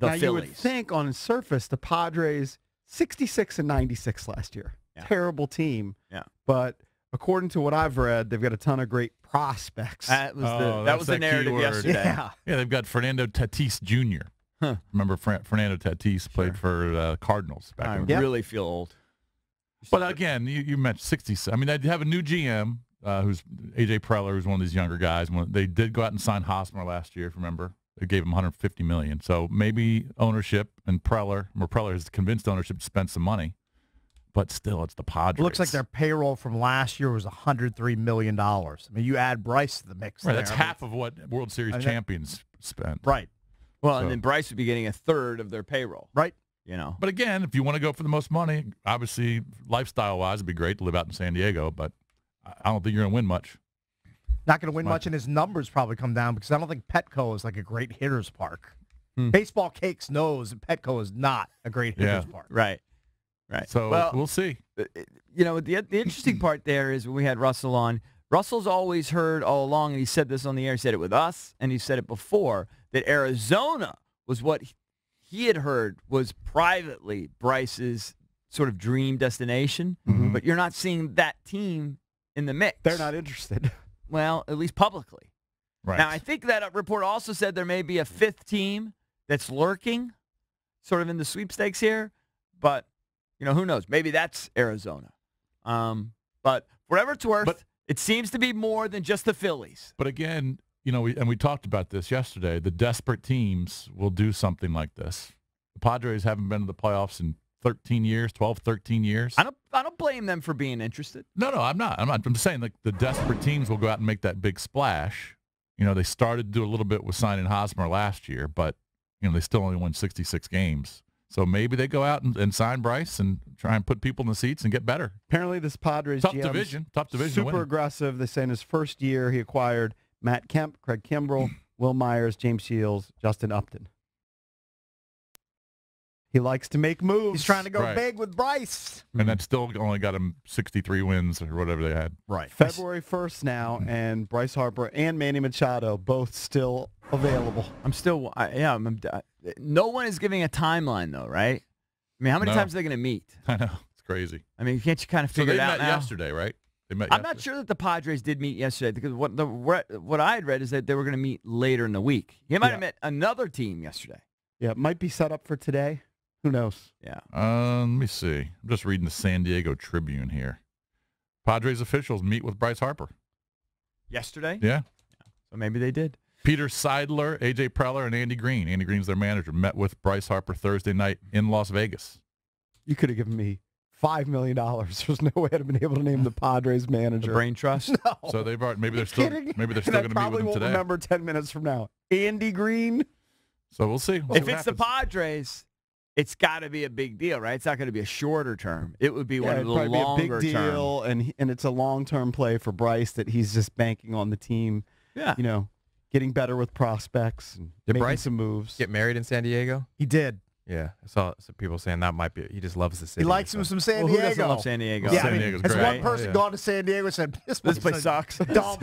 the now, Phillies. you would think on the surface, the Padres 66 and 96 last year. Yeah. Terrible team. Yeah. But according to what I've read, they've got a ton of great prospects. That was the narrative keyword. yesterday. Yeah. Yeah, they've got Fernando Tatis Jr. Huh. Remember Fernando Tatis played for Cardinals back I in the really feel old. But again, you mentioned 60. I mean, they have a new GM who's A.J. Preller, who's one of these younger guys. They did go out and sign Hosmer last year, if you remember. They gave him $150 million. So maybe ownership and Preller has convinced ownership to spend some money. But still, it's the Padres. It looks like their payroll from last year was $103 million. I mean, you add Bryce to the mix. Right, there. that's half of what World Series champions spent. Right. Well, and then Bryce would be getting a third of their payroll. Right. You know. But again, if you want to go for the most money, obviously, lifestyle-wise, it'd be great to live out in San Diego. But I don't think you're going to win much. Not going to win much, and his numbers probably come down because I don't think Petco is like a great hitter's park. Baseball Cakes knows that Petco is not a great hitter's park. Right. So we'll see. You know, the interesting part there is when we had Russell on, Russell's always heard all along, and he said this on the air, he said it with us, and he said it before, that Arizona was what he had heard was privately Bryce's sort of dream destination, but you're not seeing that team in the mix. They're not interested. Well, at least publicly. Right. Now, I think that report also said there may be a fifth team that's lurking sort of in the sweepstakes here, but, you know, who knows? Maybe that's Arizona. But whatever it's worth, it seems to be more than just the Phillies. But again, you know, we talked about this yesterday. The desperate teams will do something like this. The Padres haven't been to the playoffs in 13 years, 12, 13 years. I don't blame them for being interested. No, I'm not. I'm just saying, like, the desperate teams will go out and make that big splash. You know, they started to do a little bit with signing Hosmer last year, but, you know, they still only won 66 games. So maybe they go out and sign Bryce and try and put people in the seats and get better. Apparently this Padres Tough GM division. Super aggressive. They say in his first year he acquired Matt Kemp, Craig Kimbrell, Will Myers, James Shields, Justin Upton. He likes to make moves. He's trying to go big with Bryce. And that still only got him 63 wins or whatever they had. Right. February 1st now, and Bryce Harper and Manny Machado both still available. No one is giving a timeline, though, right? I mean, how many times are they going to meet? I know. It's crazy. I mean, can't you kind of figure it out now? now? Yesterday, right? They met I'm not sure that the Padres did meet yesterday because what I had read is that they were going to meet later in the week. He might have met another team yesterday. Yeah, it might be set up for today. Who knows? Yeah. Let me see. I'm just reading the San Diego Tribune here. Padres officials meet with Bryce Harper. Yesterday? Yeah. So maybe they did. Peter Seidler, A.J. Preller, and Andy Green. Andy Green's their manager. Met with Bryce Harper Thursday night in Las Vegas. You could have given me $5 million. There's no way I'd have been able to name the Padres manager. The brain trust? No. So they've already, maybe they're still going to meet with him probably won't today. remember 10 minutes from now. Andy Green. So we'll see. If it's the Padres, it's got to be a big deal, right? It's not going to be a shorter term. It would be one of the longer a big deal, term. and it's a long-term play for Bryce that he's just banking on the team. Yeah. You know, getting better with prospects and Did making Bryce some moves. get married in San Diego? He did. Yeah, I saw some people saying that might be. He just loves the city. He likes him some San Well, Diego. who doesn't love San Diego? Yeah, San I mean, Diego's as great. one person gone to San Diego and said, this place sucks. Dumb.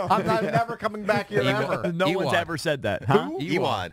I'm never coming back here ever. No one's ever said that. Huh? Ewad.